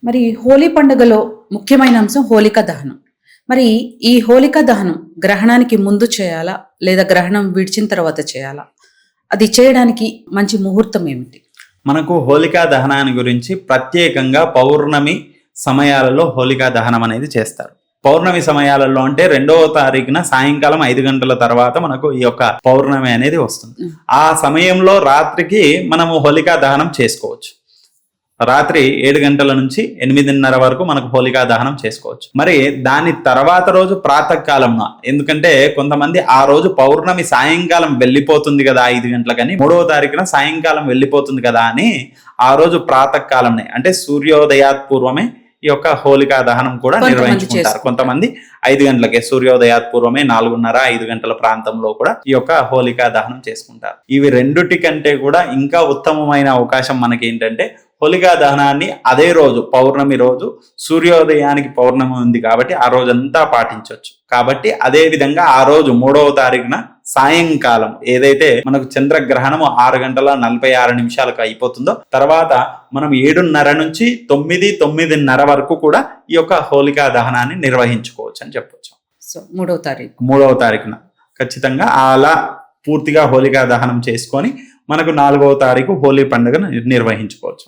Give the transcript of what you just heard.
మరి హోలీ పండుగలో ముఖ్యమైన అంశం హోలికా దహనం. మరి ఈ హోలికా దహనం గ్రహణానికి ముందు చేయాలా? లేదా గ్రహణం విడిచిన తర్వాత చేయాలా? అది చేయడానికి మంచి ముహూర్తం ఏమిటి? మనకు హోలికా దహనాన్ని గురించి ప్రత్యేకంగా పౌర్ణమి సమయాలలో హోలికా దహనం అనేది చేస్తారు. పౌర్ణమి సమయాలలో అంటే 2వ తారీఖున సాయంకాలం 5 గంటల తర్వాత మనకు ఈ యొక్క పౌర్ణమి అనేది వస్తుంది. ఆ సమయంలో రాత్రికి మనము హోలికా దహనం చేసుకోవచ్చు. రాత్రి 7 గంటల నుంచి 8:30 వరకు మనకు హోలికా దహనం చేసుకోవచ్చు. మరి దాని తర్వాత రోజు ప్రాతకాలంలో, ఎందుకంటే కొంతమంది ఆ రోజు పౌర్ణమి సాయంకాలం వెళ్ళిపోతుంది కదా 5 గంటలకని, 3వ తారీఖున సాయంకాలం వెళ్ళిపోతుంది కదా అని ఆ రోజు ప్రాతకాలంనే అంటే సూర్యోదయాత్ పూర్వమే ఈ యొక్క హోలికా దహనం కూడా నిర్వహించుకుంటారు. కొంతమంది 5 గంటలకే, సూర్యోదయాత్ పూర్వమే 4:30, 5 గంటల ప్రాంతంలో కూడా ఈ యొక్క హోలికా దహనం చేసుకుంటారు. ఇవి రెండుటి కంటే కూడా ఇంకా ఉత్తమమైన అవకాశం మనకి ఏంటంటే హోలికా దహనాన్ని అదే రోజు పౌర్ణమి రోజు సూర్యోదయానికి పౌర్ణమి ఉంది కాబట్టి ఆ రోజంతా పాటించవచ్చు. కాబట్టి అదే విధంగా ఆ రోజు 3వ తారీఖున సాయంకాలం ఏదైతే మనకు చంద్రగ్రహణము 6 గంటల 46 నిమిషాలకు అయిపోతుందో తర్వాత మనం 7:30 నుంచి 9:30 వరకు కూడా ఈ యొక్క హోలికా దహనాన్ని నిర్వహించుకోవచ్చు అని చెప్పొచ్చు. సో 3వ తారీఖున ఖచ్చితంగా అలా పూర్తిగా హోలికా దహనం చేసుకొని మనకు 4వ తారీఖు హోలీ పండుగను నిర్వహించుకోవచ్చు.